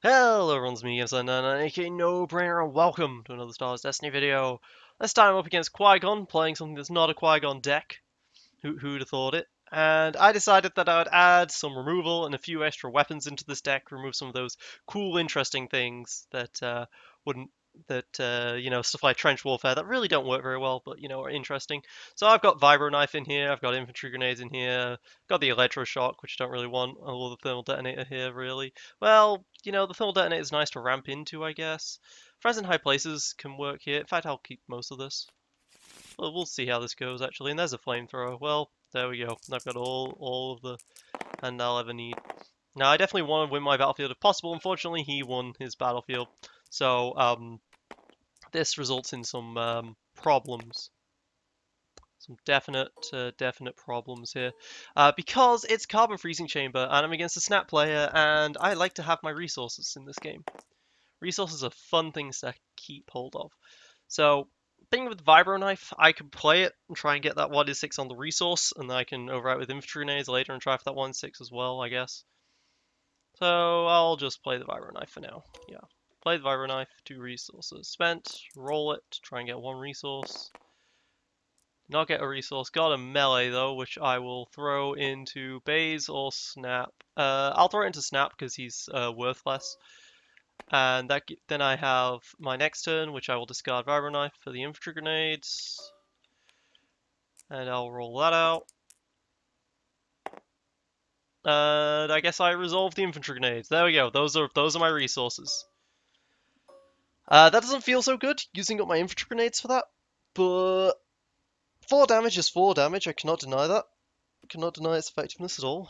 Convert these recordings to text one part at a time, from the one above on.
Hello everyone's me, and aka No Brainer, and welcome to another Star Wars Destiny video. This time I'm up against Qui-Gon, playing something that's not a Qui-Gon deck. Who'd have thought it? And I decided that I would add some removal and a few extra weapons into this deck, remove some of those cool, interesting things that wouldn't stuff like trench warfare that really don't work very well, but are interesting. So I've got vibro knife in here, I've got infantry grenades in here, got the electroshock, which I don't really want, or the thermal detonator here, really. Well, the thermal detonator is nice to ramp into, I guess. Friends in high places can work here. In fact, I'll keep most of this. Well, we'll see how this goes, actually. And there's a flamethrower. Well, there we go. I've got all of the hand I'll ever need. Now, I definitely want to win my battlefield if possible. Unfortunately, he won his battlefield. So, this results in some problems. Some definite problems here. Because it's Carbon Freezing Chamber, and I'm against a Snap player, and I like to have my resources in this game. Resources are fun things to keep hold of. So, thing with Vibro Knife, I could play it and try and get that 1-6 on the resource, and then I can overwrite with infantry grenades later and try for that 1-6 as well, I guess. So I'll just play the Vibro Knife for now. Yeah. Play the Vibro Knife, 2 resources spent, roll it, try and get 1 resource. Not get a resource, got a melee though, which I will throw into Baze or Snap. I'll throw it into Snap because he's worth less. And then I have my next turn, which I will discard Vibro Knife for the infantry grenades. And I'll roll that out. And I guess I resolve the infantry grenades. There we go. Those are my resources. That doesn't feel so good, using up my infantry grenades for that. But 4 damage is 4 damage. I cannot deny that. I cannot deny its effectiveness at all.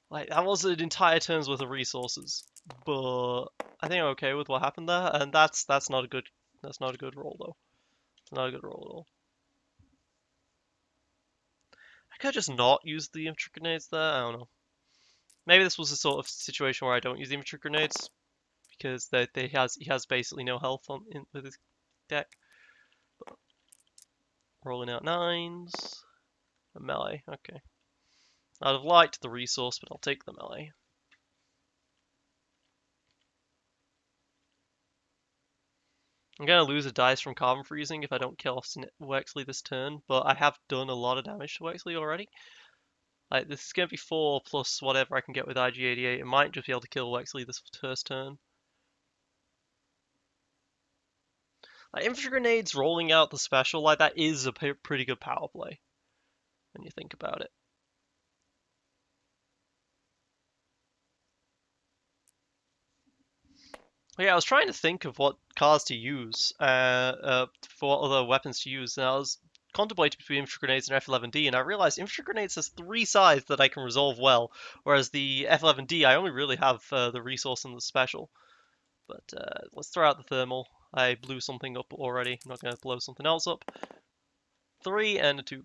Like, that was an entire turn's worth of resources. But I think I'm okay with what happened there. And that's not a good roll though. It's not a good roll at all. I could just not use the infantry grenades there. I don't know. Maybe this was a sort of situation where I don't use the infantry grenades because he has basically no health with his deck. But rolling out 9s. A melee. Okay. I'd have liked the resource, but I'll take the melee. I'm going to lose a dice from carbon freezing if I don't kill off Wexley this turn, but I have done a lot of damage to Wexley already. Like, this is going to be 4 plus whatever I can get with IG-88. It might just be able to kill Wexley this first turn. Like, infantry grenades rolling out the special like that is a pretty good power play when you think about it. Yeah, I was trying to think of what cars to use, for what other weapons to use, and I was contemplating between infantry grenades and F11D, and I realized infantry grenades has 3 sides that I can resolve well, whereas the F11D I only really have the resource and the special. But let's throw out the thermal. I blew something up already. I'm not going to blow something else up. 3 and a 2.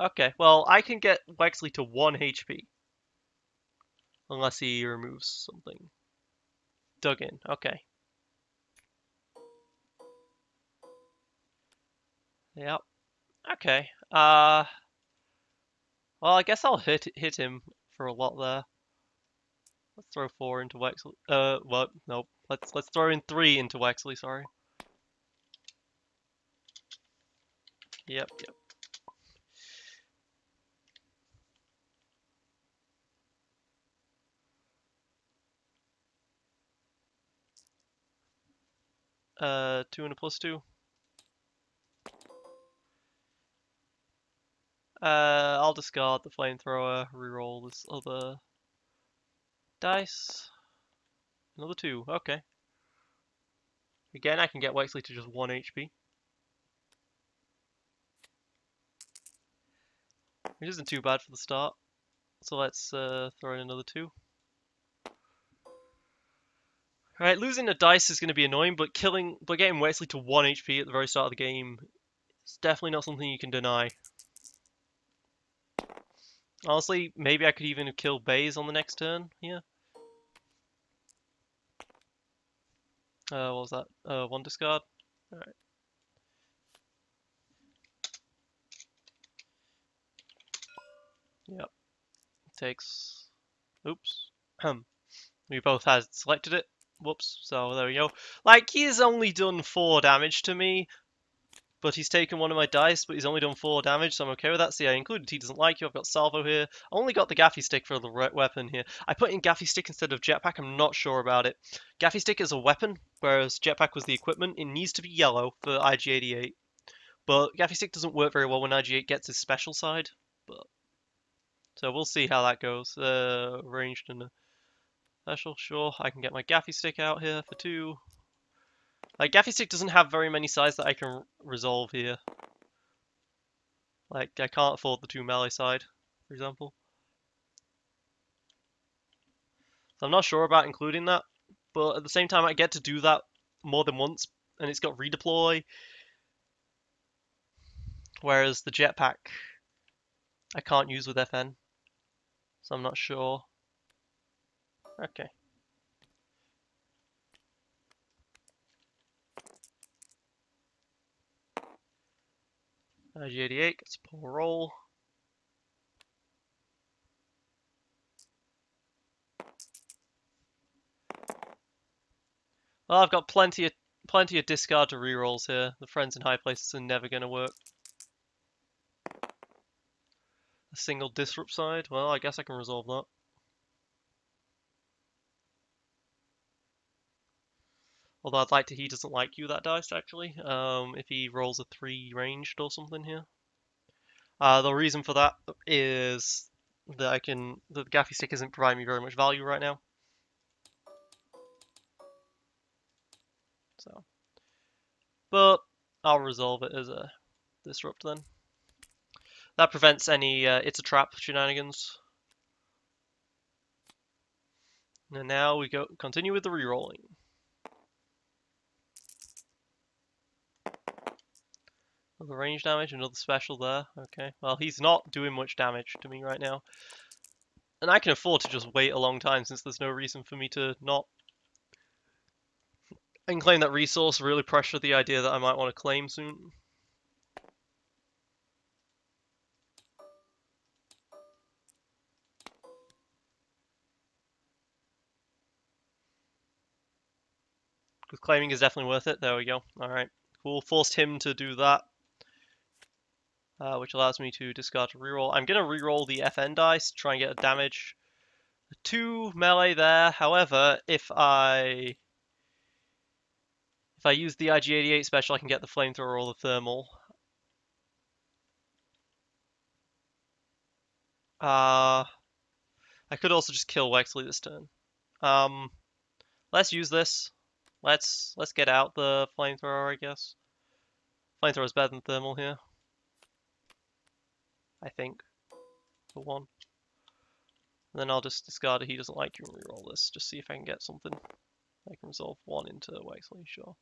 Okay, well, I can get Wexley to 1 HP. Unless he removes something. Dug in, okay. Yep. Okay. Well, I guess I'll hit him for a lot there. Let's throw 4 into Wexley. Well, nope. Let's throw in 3 into Wexley, sorry. Yep. 2 and a +2. I'll discard the flamethrower, reroll this other dice. Another 2, okay. Again, I can get Wexley to just 1 HP. Which isn't too bad for the start. So let's throw in another 2. Alright, losing a dice is going to be annoying, but getting Wexley to 1 HP at the very start of the game is definitely not something you can deny. Honestly, maybe I could even have killed Baze on the next turn here. What was that? 1 discard? Alright. Yep. Takes... Oops. We both had selected it. Whoops. So there we go. Like, he's only done 4 damage to me, but he's taken one of my dice, but he's only done 4 damage, so I'm okay with that. See, I included he doesn't like you. I've got salvo here. I only got the gaffy stick for the weapon here. I put in gaffy stick instead of jetpack. I'm not sure about it. Gaffy stick is a weapon, whereas jetpack was the equipment. It needs to be yellow for IG-88. But gaffy stick doesn't work very well when IG-8 gets his special side. But so we'll see how that goes. Ranged and special, sure. I can get my gaffy stick out here for 2. Like, gaffy stick doesn't have very many sides that I can resolve here. Like, I can't afford the 2 melee side, for example. So I'm not sure about including that, but at the same time I get to do that more than once, and it's got redeploy. Whereas the jetpack I can't use with FN, so I'm not sure. Okay. IG-88 gets a poor roll. Well, I've got plenty of discard to rerolls here. The friends in high places are never going to work. A single disrupt side? Well, I guess I can resolve that. Although I'd like to, he doesn't like you, that dice, actually. If he rolls a 3 ranged or something here. The reason for that is that the gaffy stick isn't providing me very much value right now. So, but I'll resolve it as a disrupt then. That prevents any it's a trap shenanigans. And now we continue with the rerolling. Another range damage, another special there. Okay, well he's not doing much damage to me right now. And I can afford to just wait a long time since there's no reason for me to not. I can claim that resource, really pressure the idea that I might want to claim soon. Because claiming is definitely worth it. There we go. Alright, cool. Forced him to do that. Which allows me to discard a reroll. I'm going to reroll the FN dice to try and get a damage. 2 melee there. However, if I use the IG-88 special, I can get the flamethrower or the thermal. I could also just kill Wexley this turn. Let's use this. Let's get out the flamethrower, I guess. Flamethrower is better than thermal here. I think. For 1. And then I'll just discard it. He doesn't like you and reroll this. Just see if I can get something. I can resolve 1 into Wexley, sure.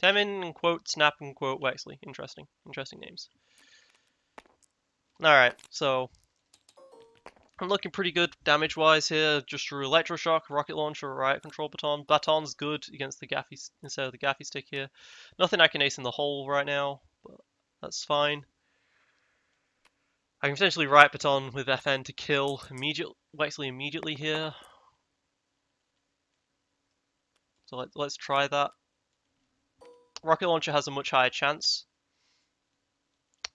Temin and quote Snap and quote Wexley. Interesting. Interesting names. Alright, so I'm looking pretty good damage-wise here. Just through Electroshock, Rocket Launcher, Riot Control Baton. Baton's good against the gaffy instead of the gaffy stick here. Nothing I can ace in the hole right now, but that's fine. I can potentially Riot Baton with FN to kill Wexley immediately here. So let's try that. Rocket Launcher has a much higher chance.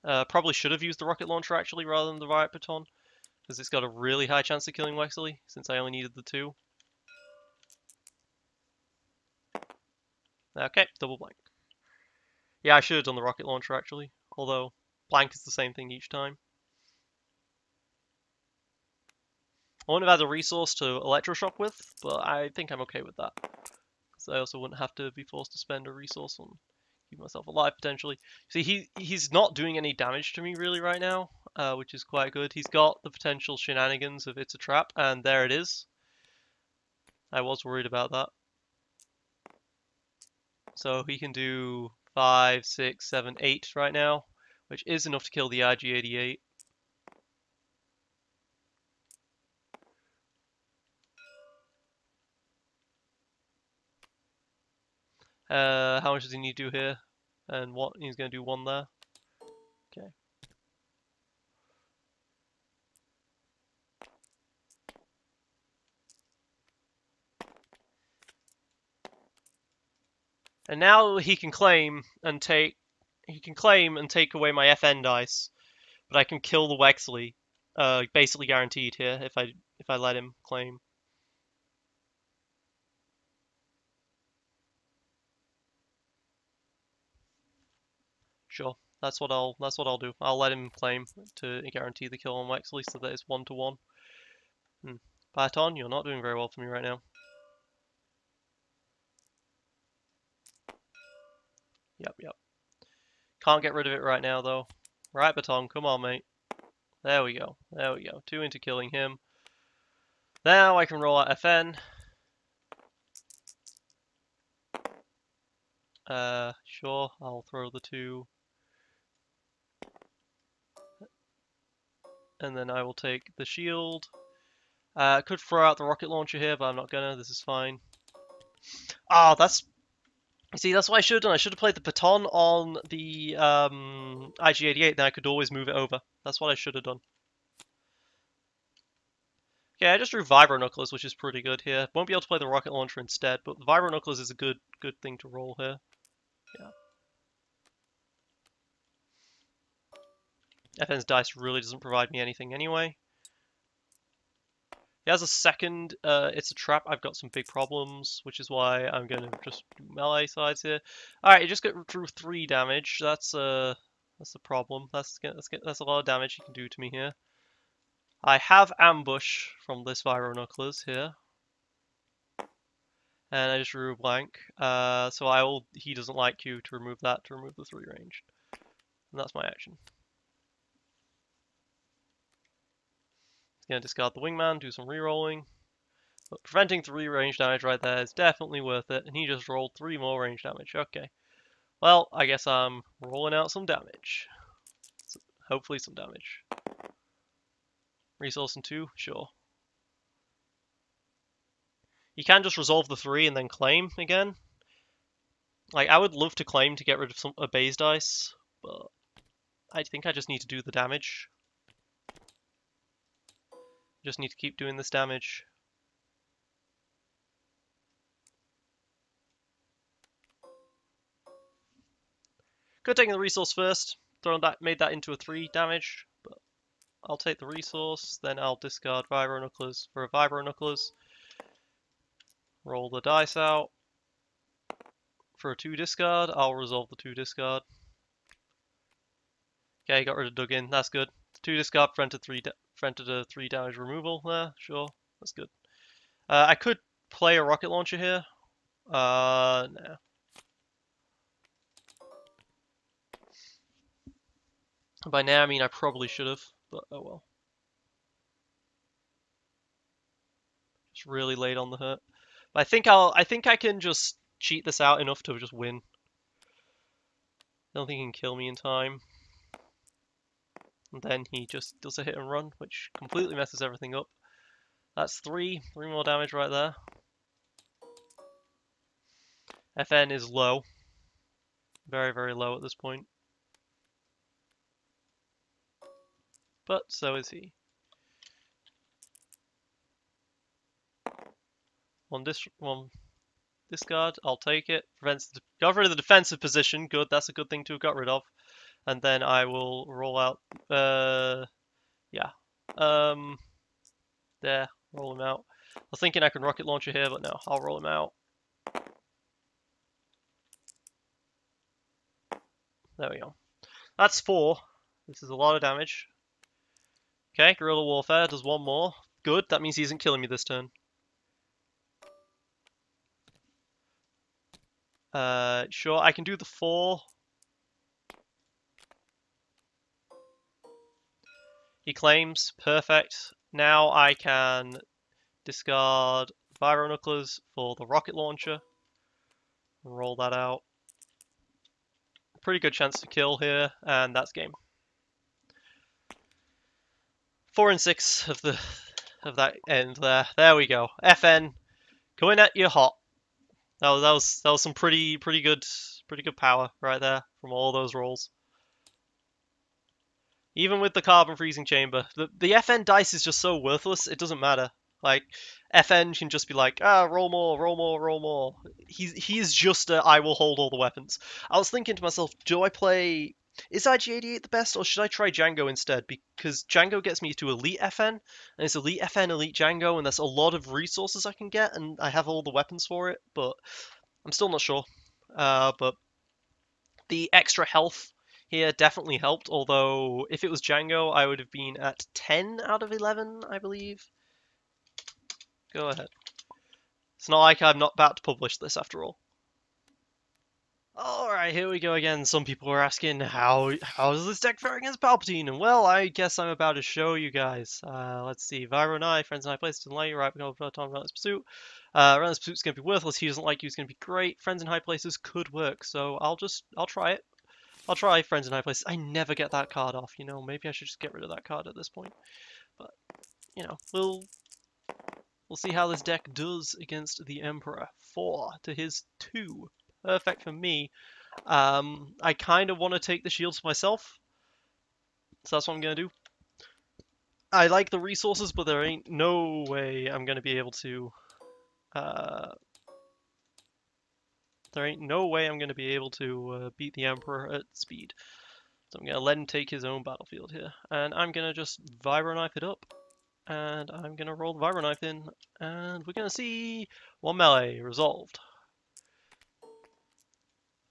Probably should have used the Rocket Launcher actually rather than the Riot Baton, because it's got a really high chance of killing Wexley, since I only needed the 2. Okay, double blank. Yeah, I should have done the Rocket Launcher actually, although blank is the same thing each time. I wouldn't have had a resource to Electroshock with, but I think I'm okay with that. Because I also wouldn't have to be forced to spend a resource on keep myself alive potentially. See, he's not doing any damage to me really right now, which is quite good. He's got the potential shenanigans of it's a trap, and there it is. I was worried about that. So he can do 5, 6, 7, 8 right now, which is enough to kill the IG-88. How much does he need to do here? And what? He's going to do 1 there. Okay. And now he can claim and take away my FN dice, but I can kill the Wexley, basically guaranteed here if I let him claim. Sure, that's what I'll do. I'll let him claim to guarantee the kill on Wexley, so that it's 1-1. Palpatine, you're not doing very well for me right now. Yep. Can't get rid of it right now though. Right, Baton, come on, mate. There we go. 2 into killing him. Now I can roll out FN. Sure, I'll throw the 2. And then I will take the shield. Could throw out the rocket launcher here, but I'm not gonna. This is fine. Ah, that's what I should have done. I should have played the baton on the IG-88, then I could always move it over. That's what I should have done. Okay, I just drew Vibro Knuckles, which is pretty good here. Won't be able to play the rocket launcher instead, but the Vibro Knuckles is a good thing to roll here. Yeah. FN's dice really doesn't provide me anything anyway. He has a second, it's a trap. I've got some big problems, which is why I'm going to just do melee sides here. Alright, you just got through 3 damage. That's the problem. That's a lot of damage you can do to me here. I have ambush from this Vibro Knuckles here. And I just drew a blank. So he doesn't like you to remove that, to remove the 3 range. And that's my action. He's going to discard the wingman, do some rerolling. But preventing 3 range damage right there is definitely worth it. And he just rolled 3 more range damage. Okay. Well, I guess I'm rolling out some damage. Hopefully some damage. Resource in 2? Sure. You can just resolve the 3 and then claim again. Like, I would love to claim to get rid of a base dice, but I think I just need to do the damage. Just need to keep doing this damage. Could have taken the resource first, made that into a 3 damage, but I'll take the resource, then I'll discard Vibro Knuckles for a Vibro Knuckles. Roll the dice out. For a 2 discard, I'll resolve the 2 discard. Okay, got rid of dug in, that's good. 2 discard prevented a 3 damage removal there, sure, that's good. I could play a rocket launcher here. No. By now I mean I probably should have, but oh well. Just really late on the hurt. But I think I can just cheat this out enough to just win. I don't think he can kill me in time. And then he just does a hit and run, which completely messes everything up. That's 3 more damage right there. FN is low. Very, very low at this point. But so is he. One discard, I'll take it. Got rid of the defensive position, good, that's a good thing to have got rid of. And then I will roll out, there, roll him out. I was thinking I could rocket launcher here, but no, I'll roll him out. There we go. That's 4. This is a lot of damage. Okay, Guerrilla Warfare does 1 more. Good, that means he isn't killing me this turn. Sure, I can do the 4. He claims, perfect. Now I can discard Vibro Knuckles for the rocket launcher. Roll that out. Pretty good chance to kill here, and that's game. 4 and 6 of that end there. There we go. FN coming at you hot. That was some pretty good power right there from all those rolls. Even with the carbon freezing chamber, the FN dice is just so worthless. It doesn't matter. Like, FN can just be like, ah, roll more, roll more, roll more. He's just a, I will hold all the weapons. I was thinking to myself, do I play... Is IG-88 the best, or should I try Django instead? Because Django gets me to Elite FN, and it's Elite FN, Elite Django, and there's a lot of resources I can get, and I have all the weapons for it, but I'm still not sure. But the extra health here definitely helped, although if it was Django, I would have been at 10 out of 11, I believe. Go ahead. It's not like I'm not about to publish this after all. Alright, here we go again. Some people are asking, how does this deck fare against Palpatine? And well, I guess I'm about to show you guys. Let's see. Viro and I, friends and I place didn't like you, right? We're going to Relentless Pursuit. Relentless Pursuit's going to be worthless. He doesn't like you, it's going to be great. Friends in high places could work, so I'll try it. I'll try Friends in High Places. I never get that card off, you know. Maybe I should just get rid of that card at this point. But, you know, we'll see how this deck does against the Emperor. 4 to his 2. Perfect for me. I kind of want to take the shields myself. So that's what I'm going to do. I like the resources, but there ain't no way I'm going to be able to... there ain't no way I'm going to be able to beat the Emperor at speed. So I'm going to let him take his own battlefield here. And I'm going to just Vibro Knife it up. And I'm going to roll the Vibro Knife in. And we're going to see 1 melee resolved.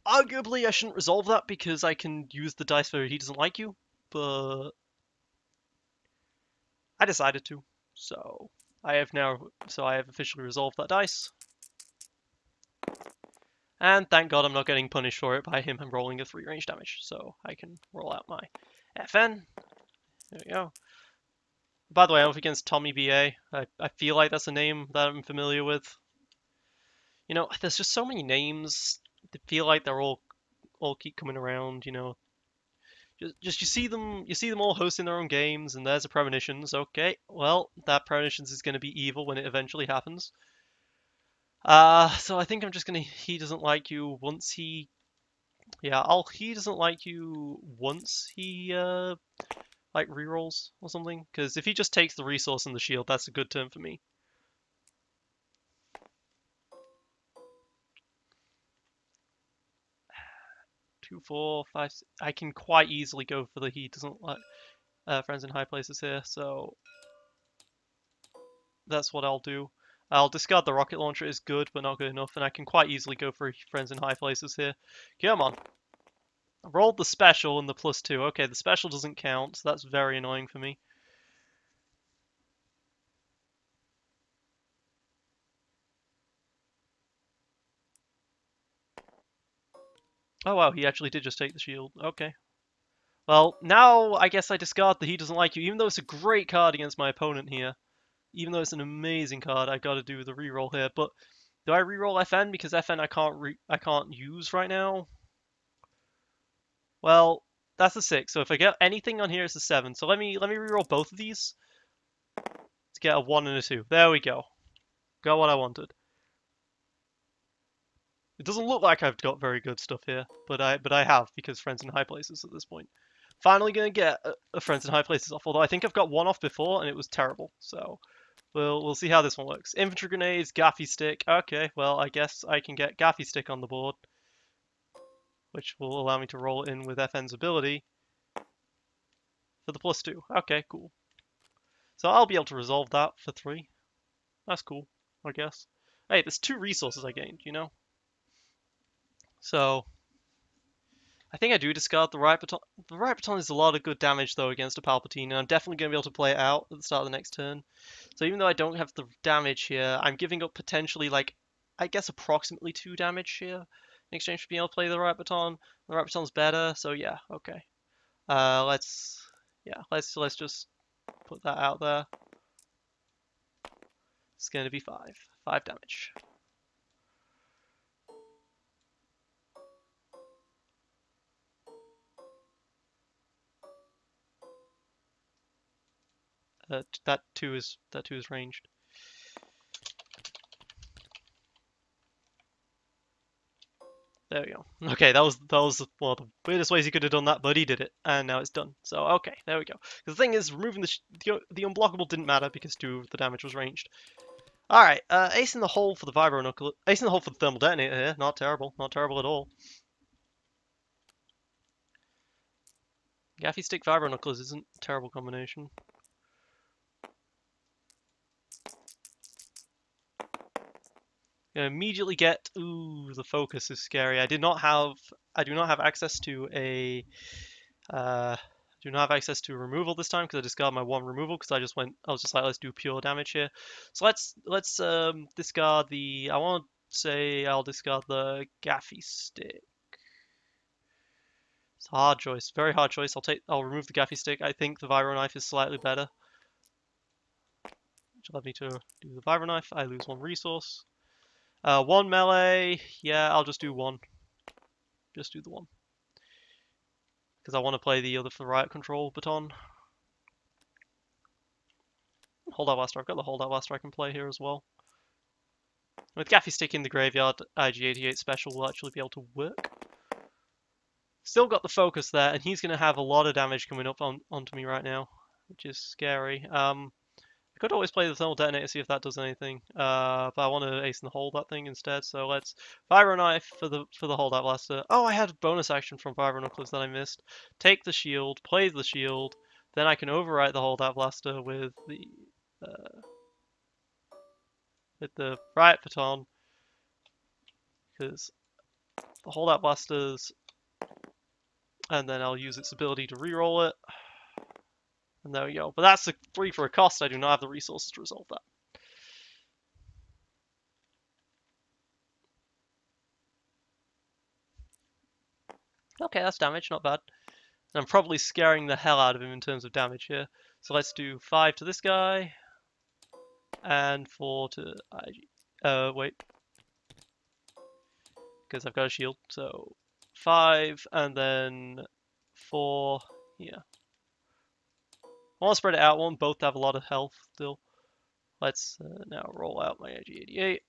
Arguably, I shouldn't resolve that because I can use the dice for he doesn't like you. But I decided to. So I have officially resolved that dice. And thank God I'm not getting punished for it by him rolling a 3 range damage. So I can roll out my FN. There we go. By the way, I'm up against Tommy BA. I feel like that's a name that I'm familiar with. You know, there's just so many names that feel like they're all keep coming around, you know. Just you see them all hosting their own games, and there's a Premonitions. Okay, well, that Premonitions is going to be evil when it eventually happens. So I think I'm just gonna he doesn't like you once he he doesn't like you once he like rerolls or something, because if he just takes the resource and the shield, that's a good turn for me. Two, four, five. I can quite easily go for the he doesn't like friends in high places here, so that's what I'll do. I'll discard the rocket launcher. Is good, but not good enough, and I can quite easily go for friends in high places here. Come on. I rolled the special and the +2. Okay, the special doesn't count, so that's very annoying for me. Oh wow, he actually did just take the shield. Okay. Well, now I guess I discard the he doesn't like you, even though it's a great card against my opponent here. Even though it's an amazing card, I got to do the reroll here. But do I reroll FN because FN I can't use right now? Well, that's a 6. So if I get anything on here, it's a 7. So let me reroll both of these to get a 1 and a 2. There we go. Got what I wanted. It doesn't look like I've got very good stuff here, but I have because friends in high places at this point. Finally gonna get a friends in high places off. Although I think I've got one off before and it was terrible. So we'll see how this one works. Infantry grenades, gaffy stick. Okay, well I guess I can get gaffy stick on the board, which will allow me to roll in with FN's ability for the +2. Okay, cool. So I'll be able to resolve that for 3. That's cool, I guess. Hey, there's 2 resources I gained, you know? So I think I do discard the right baton. The right baton is a lot of good damage though against a Palpatine, and I'm definitely going to be able to play it out at the start of the next turn. So even though I don't have the damage here, I'm giving up potentially like, I guess approximately 2 damage here in exchange for being able to play the right baton. The right baton's better, so yeah, okay. Let's just put that out there. It's going to be 5 damage. That two is ranged. There we go. Okay, that was one of the weirdest ways he could have done that, but he did it, and now it's done. So okay, there we go. The thing is, removing the unblockable didn't matter because 2 of the damage was ranged. All right, ace in the hole for the vibro knuckle. Ace in the hole for the thermal detonator here. Not terrible. Not terrible at all. Gaffy stick vibro knuckles isn't a terrible combination. Immediately get. Ooh, the focus is scary. I do not have access to a. Do not have access to removal this time because I discarded my 1 removal because I was just like, let's do pure damage here. So let's discard the. I want to say I'll discard the Gaffy stick. It's a hard choice, very hard choice. I'll remove the Gaffy stick. I think the Vibro knife is slightly better. Which allowed me to do the Vibro knife. I lose 1 resource. 1 melee. Yeah, I'll just do 1. Just do the 1. Because I want to play the other for riot control baton. Holdout Blaster. I've got the Holdout Blaster I can play here as well. With Gaffy stick in the graveyard, IG-88 special will actually be able to work. Still got the focus there, and he's going to have a lot of damage coming up onto me right now, which is scary. I could always play the thermal detonator, see if that does anything, but I want to ace in the hole that thing instead. So let's Vibro Knife for the holdout blaster. Oh, I had a bonus action from Vibro Knuckles that I missed. Take the shield, play the shield, then I can overwrite the holdout blaster with the riot baton, because the holdout blasters, and then I'll use its ability to reroll it. And there we go. But that's a 3 for a cost. I do not have the resources to resolve that. Okay, that's damage. Not bad. And I'm probably scaring the hell out of him in terms of damage here. So let's do 5 to this guy. And 4 to IG. Wait. Because I've got a shield. So 5 and then 4 here. I want to spread it out. I want both to have a lot of health still. Let's now roll out my IG-88.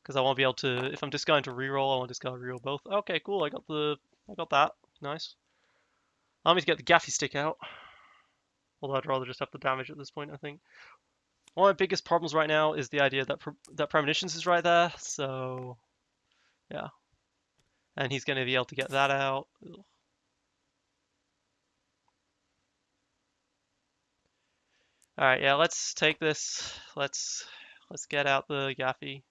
Because I want to be able to, if I'm discarding to reroll, I want to discard reroll both. Okay, cool. I got that. Nice. Allow me to get the Gaffy stick out. Although I'd rather just have the damage at this point, I think. One of my biggest problems right now is the idea that that Premonitions is right there. So, yeah. And he's going to be able to get that out. Ugh. Alright, yeah, let's take this. Let's get out the Gaffy.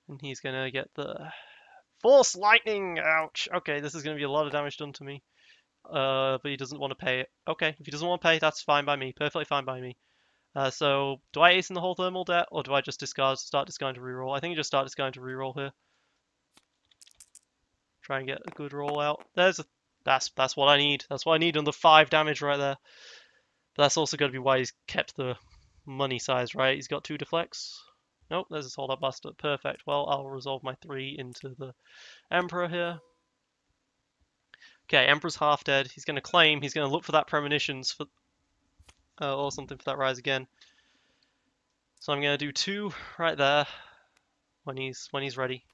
And he's going to get the Force Lightning! Ouch! Okay, this is going to be a lot of damage done to me. But he doesn't want to pay it. Okay, if he doesn't want to pay, that's fine by me. Perfectly fine by me. So, do I ace in the whole thermal debt, or do I just start discarding to reroll? I think you just start discarding to reroll here. Try and get a good roll out. That's what I need. That's what I need on the 5 damage right there. But that's also going to be why he's kept the money size, right? He's got 2 deflects. Nope, there's his holdout blaster. Perfect. Well, I'll resolve my 3 into the Emperor here. Okay, Emperor's half dead. He's going to claim. He's going to look for that Premonitions for, or something for that rise again. So I'm going to do 2 right there when he's ready.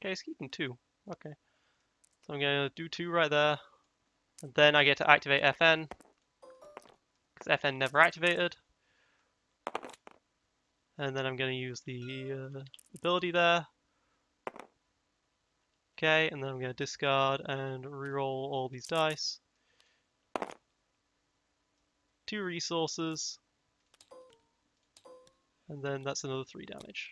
Okay, he's keeping 2. Okay. So I'm going to do 2 right there. And then I get to activate FN. Because FN never activated. And then I'm going to use the ability there. Okay, and then I'm going to discard and reroll all these dice. 2 resources. And then that's another 3 damage.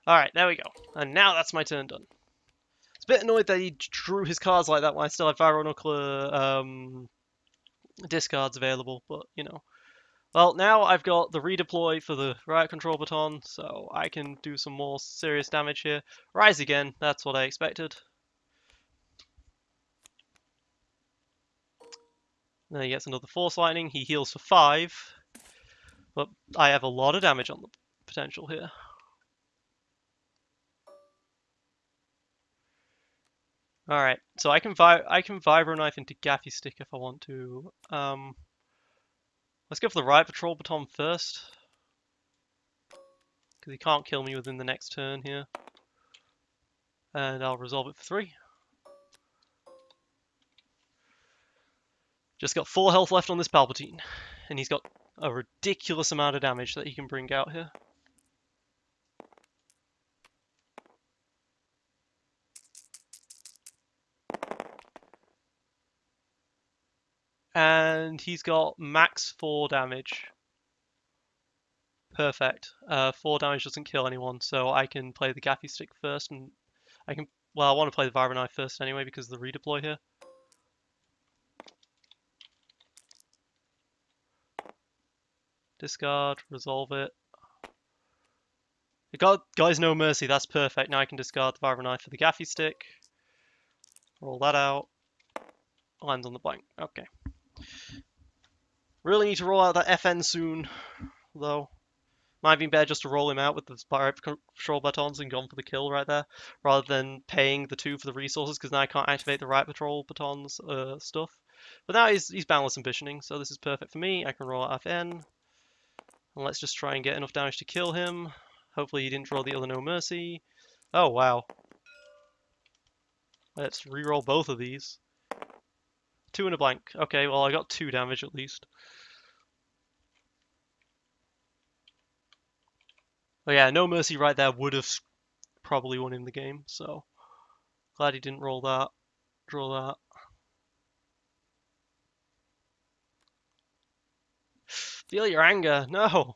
Alright, there we go. And now that's my turn done. It's a bit annoyed that he drew his cards like that when I still have Vibro Knuckler discards available, but, you know. Well, now I've got the redeploy for the riot control baton, so I can do some more serious damage here. Rise again, that's what I expected. Then he gets another Force Lightning, he heals for 5. But I have a lot of damage on the potential here. Alright, so I can Vibro Knife into Gaffy Stick if I want to. Let's go for the Riot Patrol Baton first. Because he can't kill me within the next turn here. And I'll resolve it for 3. Just got 4 health left on this Palpatine. And he's got a ridiculous amount of damage that he can bring out here. And he's got max 4 damage. Perfect. 4 damage doesn't kill anyone, so I can play the Gaffy Stick first, and I can. Well, I want to play the Vibro Knife first anyway because of the redeploy here. Discard, resolve it. It got Guys No Mercy, that's perfect. Now I can discard the Vibro Knife for the Gaffy Stick. Roll that out. Lands on the blank. Okay. Really need to roll out that FN soon, though. Might have been better just to roll him out with the Riot Patrol Batons and gone for the kill right there, rather than paying the 2 for the resources, because now I can't activate the Riot Patrol Batons stuff. But now he's boundless ambitioning, so this is perfect for me. I can roll out FN. And let's just try and get enough damage to kill him. Hopefully he didn't draw the other No Mercy. Oh, wow. Let's reroll both of these. 2 and a blank. Okay, well I got 2 damage at least. But yeah, No Mercy right there would have probably won him the game, so glad he didn't roll that. Draw that. Feel your anger. No.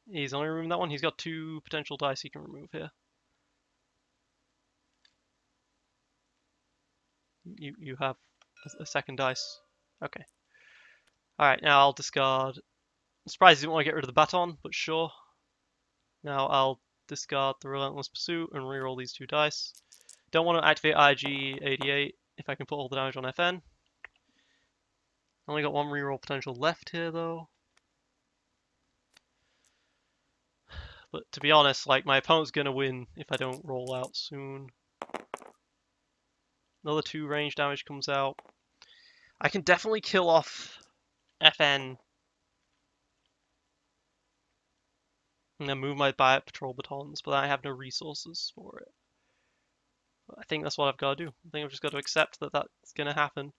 He's only removing that one. He's got 2 potential dice he can remove here. You have a second dice. Okay. Alright, now I'll discard. I'm surprised he didn't want to get rid of the baton, but sure. Now I'll discard the Relentless Pursuit and reroll these 2 dice. Don't want to activate IG-88 if I can put all the damage on FN. Only got 1 reroll potential left here though. But to be honest, like, my opponent's gonna win if I don't roll out soon. Another 2 range damage comes out. I can definitely kill off FN. And then move my Riot Patrol Batons, but I have no resources for it. But I think that's what I've got to do. I think I've just got to accept that that's gonna happen.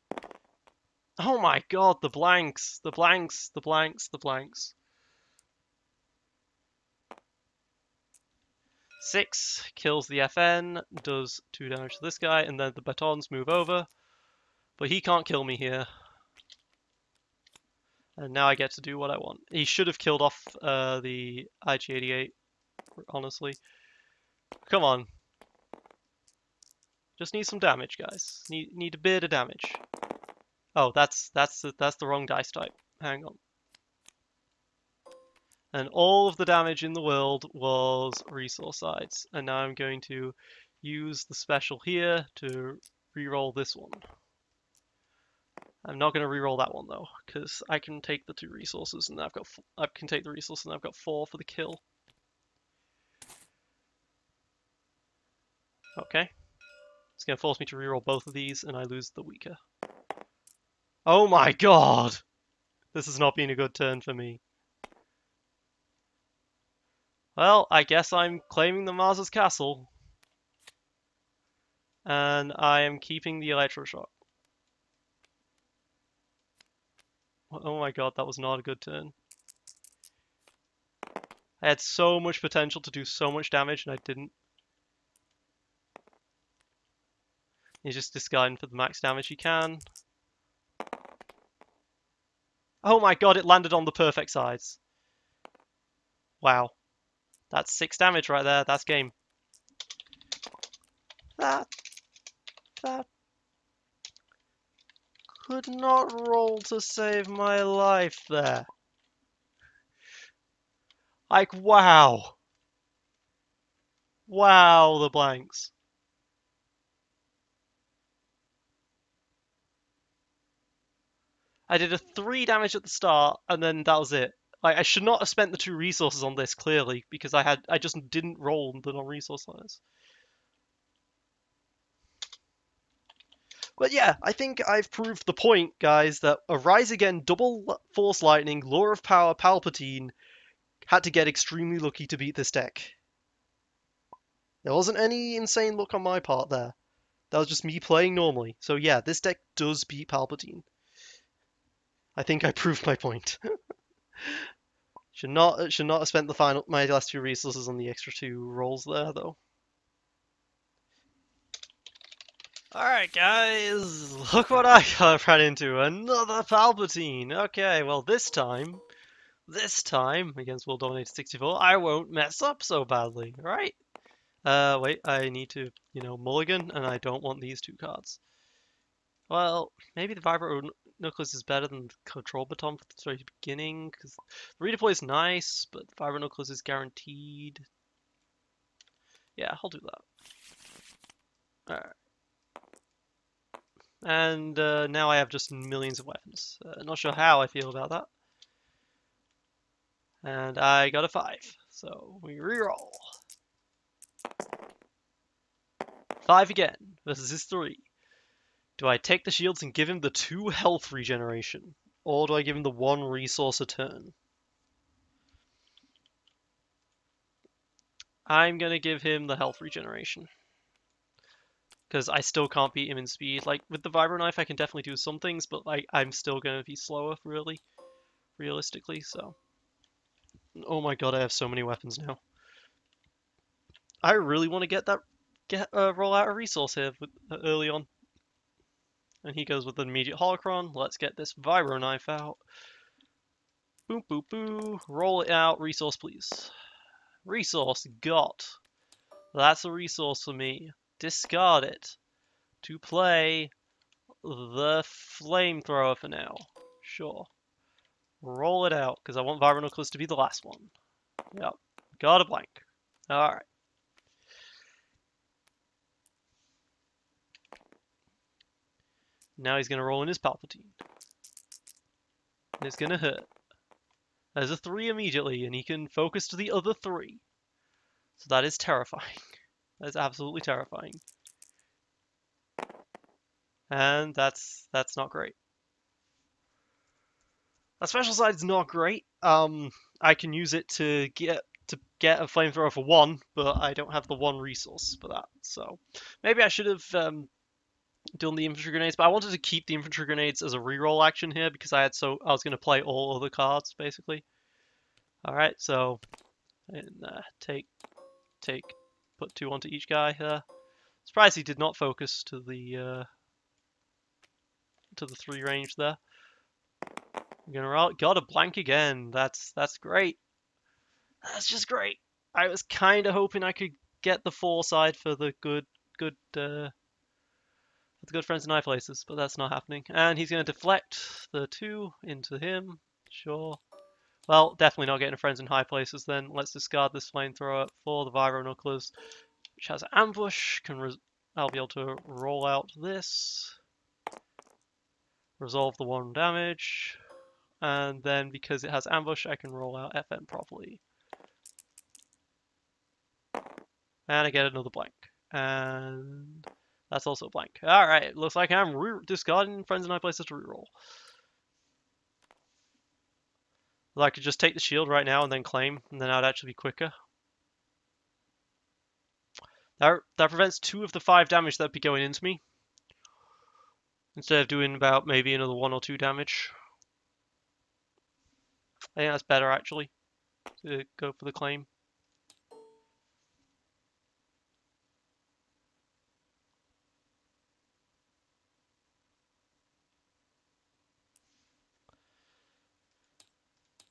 Oh my god, the blanks! The blanks, the blanks, the blanks. 6 kills the FN, does 2 damage to this guy, and then the batons move over. But he can't kill me here. And now I get to do what I want. He should have killed off the IG-88, honestly. Come on. Just need some damage, guys. Need a bit of damage. Oh, that's the wrong dice type. Hang on. And all of the damage in the world was resource sides. And now I'm going to use the special here to reroll this one. I'm not going to reroll that one though, because I can take the 2 resources and I can take the resources and I've got 4 for the kill. Okay. It's going to force me to reroll both of these and I lose the weaker. Oh my god! This has not been a good turn for me. Well, I guess I'm claiming the Mars's castle. And I am keeping the electroshock. Oh my god, that was not a good turn. I had so much potential to do so much damage and I didn't. He's just discarding for the max damage he can. Oh my god, it landed on the perfect sides. Wow. That's 6 damage right there. That's game. That. Could not roll to save my life there. Like, wow. Wow, the blanks. I did a 3 damage at the start, and then that was it. Like, I should not have spent the 2 resources on this, clearly, because I just didn't roll the non-resource lines. But yeah, I think I've proved the point, guys, that a Rise Again double Force Lightning, Law of Power, Palpatine had to get extremely lucky to beat this deck. There wasn't any insane luck on my part there. That was just me playing normally. So yeah, this deck does beat Palpatine. I think I proved my point. should not have spent my last 2 resources on the extra 2 rolls there though. Alright guys, look what I got right into, another Palpatine! Okay, well this time, against World Dominator 64, I won't mess up so badly, right? Wait, I need to, mulligan, and I don't want these 2 cards. Well, maybe the Vibro Knuckles is better than the Control Baton for the very beginning, because the redeploy is nice, but the Vibro Knuckles is guaranteed. Yeah, I'll do that. Alright. And now I have just millions of weapons. Not sure how I feel about that. And I got a 5, so we reroll. 5 again, versus his 3. Do I take the shields and give him the 2 health regeneration? Or do I give him the 1 resource a turn? I'm gonna give him the health regeneration. Because I still can't beat him in speed. Like, with the Vibro Knife I can definitely do some things, but like I'm still gonna be slower, really. Realistically, so. Oh my god, I have so many weapons now. I really want to roll out a resource here early on. And he goes with an immediate holocron. Let's get this Vibro Knife out. Boom, boom, boom. Roll it out. Resource, please. Resource got. That's a resource for me. Discard it to play the flamethrower for now. Sure. Roll it out, because I want Vibro Knuckles to be the last one. Yep. Got a blank. Alright. Now he's going to roll in his Palpatine. And it's going to hurt. There's a 3 immediately, and he can focus to the other 3. So that is terrifying. That is absolutely terrifying. And that's not great. That special side is not great. I can use it to get a flamethrower for 1, but I don't have the 1 resource for that. So maybe I should have done the infantry grenades, but I wanted to keep the infantry grenades as a reroll action here because I was going to play all other cards basically. All right, so and put 2 onto each guy here. Surprised he did not focus to the 3 range there. I'm gonna roll. Got a blank again. That's great. That's just great. I was kind of hoping I could get the 4 side for the good friends in high places, but that's not happening. And he's gonna deflect the 2 into him. Sure. Well, definitely not getting friends in high places then. Let's discard this flamethrower for the Vibro Knuckles, which has ambush. I'll be able to roll out this. Resolve the 1 damage. And then because it has ambush, I can roll out FM properly. And I get another blank. And that's also blank. Alright, looks like I'm discarding friends in high places to reroll. Well, I could just take the shield right now and then claim, and then I'd actually be quicker. That prevents 2 of the 5 damage that'd be going into me. Instead of doing about maybe another 1 or 2 damage. I think that's better actually, to go for the claim.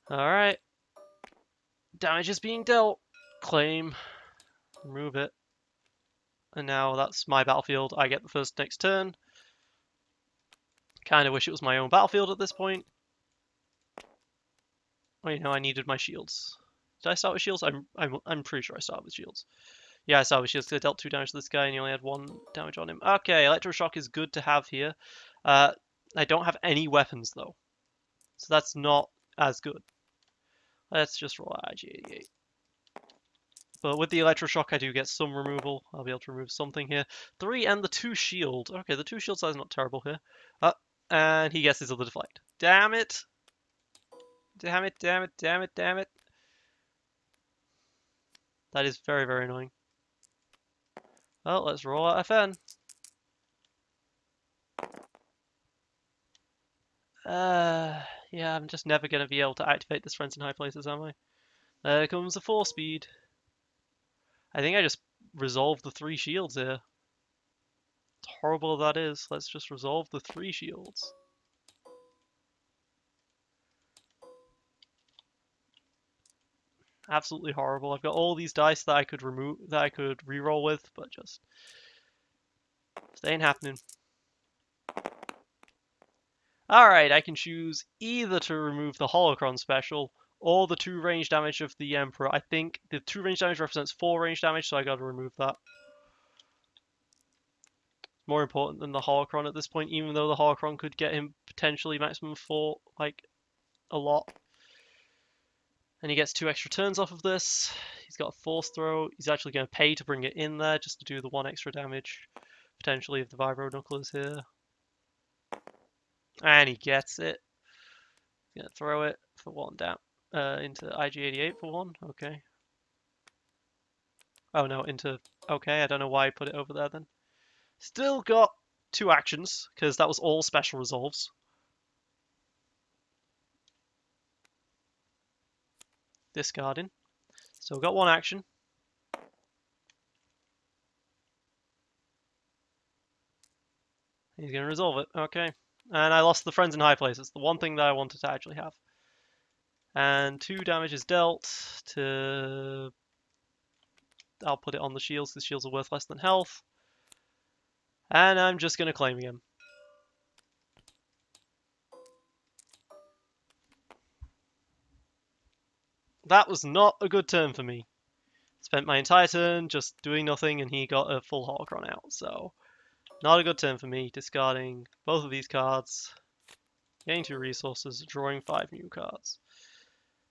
Alright. Damage is being dealt. Claim. Remove it. And now that's my battlefield. I get the first next turn. Kind of wish it was my own battlefield at this point. Wait, no, I needed my shields. Did I start with shields? I'm pretty sure I started with shields. Yeah, I started with shields because I dealt 2 damage to this guy and he only had 1 damage on him. Okay, electroshock is good to have here. I don't have any weapons though, so that's not as good. Let's just roll IG-88. But with the electroshock, I do get some removal. I'll be able to remove something here. 3 and the 2 shield. Okay, the 2 shield size is not terrible here. And he gets his other deflect. Damn it! Damn it, damn it, damn it, damn it. That is very, very annoying. Well, let's roll out FN. Yeah, I'm just never going to be able to activate this Friends in High Places, am I? There comes the 4-speed. I think I just resolved the 3 shields here. As horrible that is, let's just resolve the 3 shields. Absolutely horrible. I've got all these dice that I could remove, that I could reroll with, but just ain't happening. Alright, I can choose either to remove the Holocron special or the 2 range damage of the Emperor. I think the 2 range damage represents 4 range damage, so I gotta remove that. More important than the Holocron at this point, even though the Holocron could get him potentially maximum 4, like, a lot. And he gets 2 extra turns off of this. He's got a Force Throw. He's actually going to pay to bring it in there just to do the 1 extra damage, potentially, if the Vibro Knuckle is here. And he gets it. He's going to throw it for 1 down. Into IG-88 for 1. Okay. Oh no, into... Okay, I don't know why I put it over there then. Still got 2 actions, because that was all special resolves. Discarding. Still got 1 action. He's going to resolve it. Okay. And I lost the Friends in High Places, the one thing that I wanted to actually have. And 2 damage is dealt to... I'll put it on the shields, because shields are worth less than health. And I'm just going to claim him. That was not a good turn for me. Spent my entire turn just doing nothing, and he got a full Holocron out, so... Not a good turn for me, discarding both of these cards. Getting 2 resources, drawing 5 new cards.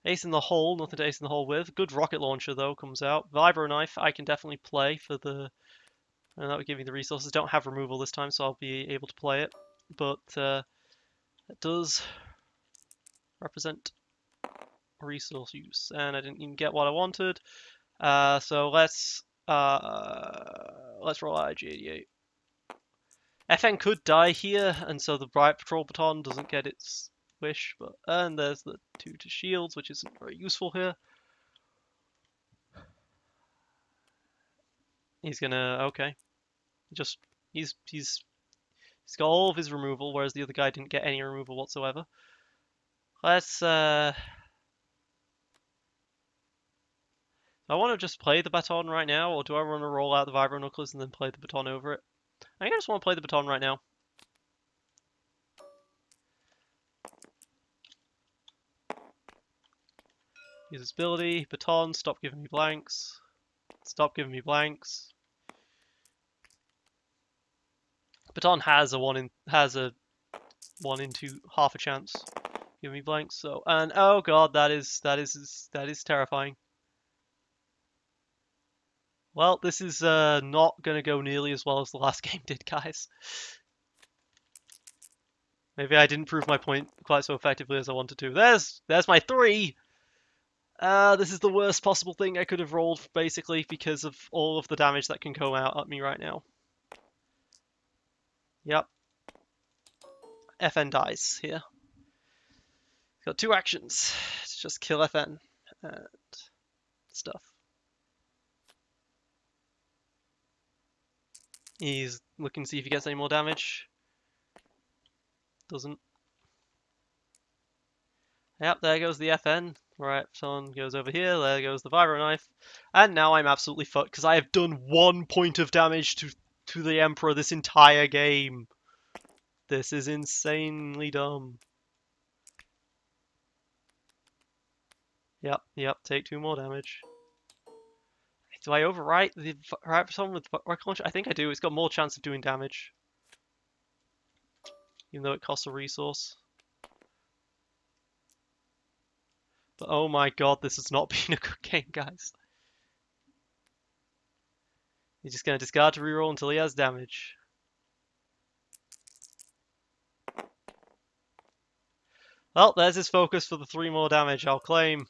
Ace in the Hole, nothing to ace in the hole with. Good rocket launcher, though, comes out. Vibro Knife, I can definitely play for the... And that would give me the resources. Don't have removal this time, so I'll be able to play it. But it does represent resource use. And I didn't even get what I wanted. So let's roll out IG-88. FN could die here, and so the Bright Patrol Baton doesn't get its wish, but and there's the 2 to shields, which isn't very useful here. He's gonna okay. He's got all of his removal, whereas the other guy didn't get any removal whatsoever. Let's I want to just play the baton right now, or do I want to roll out the Vibro Knuckles and then play the baton over it? I think I just want to play the baton right now. Use its ability, baton, stop giving me blanks. Stop giving me blanks. Baton has a 1 in 2 half a chance. Give me blanks, so and oh god, that is terrifying. Well, this is not gonna go nearly as well as the last game did, guys. Maybe I didn't prove my point quite so effectively as I wanted to. There's my 3! This is the worst possible thing I could have rolled, basically, because of all of the damage that can go out at me right now. Yep. FN dies here. Got 2 actions to just kill FN and stuff. He's looking to see if he gets any more damage. Doesn't. Yep, there goes the FN. Right, someone goes over here, there goes the Vibro Knife. And now I'm absolutely fucked, because I have done 1 point of damage to the Emperor this entire game. This is insanely dumb. Yep, take 2 more damage. Do I overwrite the someone with rocket launcher? I think I do. It's got more chance of doing damage, even though it costs a resource. But oh my god, this has not been a good game, guys. He's just gonna discard to reroll until he has damage. Well, there's his focus for the 3 more damage, I'll claim.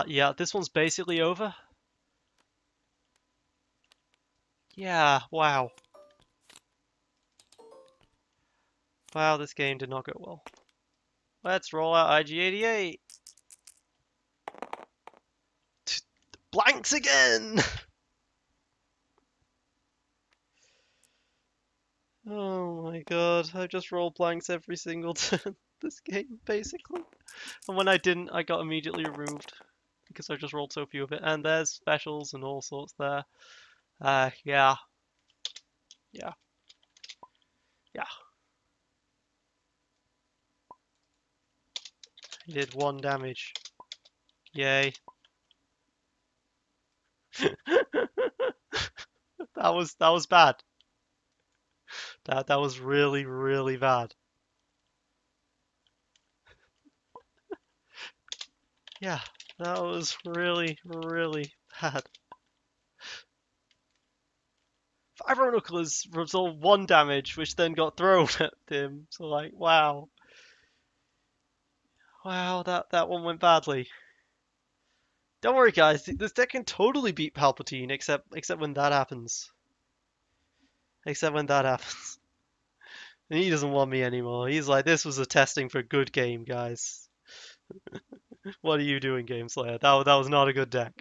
Yeah, this one's basically over. Yeah, wow. Wow, this game did not go well. Let's roll out IG-88. Blanks again! Oh my god, I just roll blanks every single turn this game, basically. And when I didn't, I got immediately removed because I just rolled so few of it. And there's specials and all sorts there. Yeah. Yeah. Yeah. I did 1 damage. Yay. That was bad. That was really, really bad. Yeah, that was really, really bad. Fire Knuckles resolved 1 damage, which then got thrown at him. So like, wow. Wow, that one went badly. Don't worry guys, this deck can totally beat Palpatine, except when that happens. Except when that happens. And he doesn't want me anymore. He's like, this was a testing for a good game, guys. What are you doing, Game Slayer? That was not a good deck.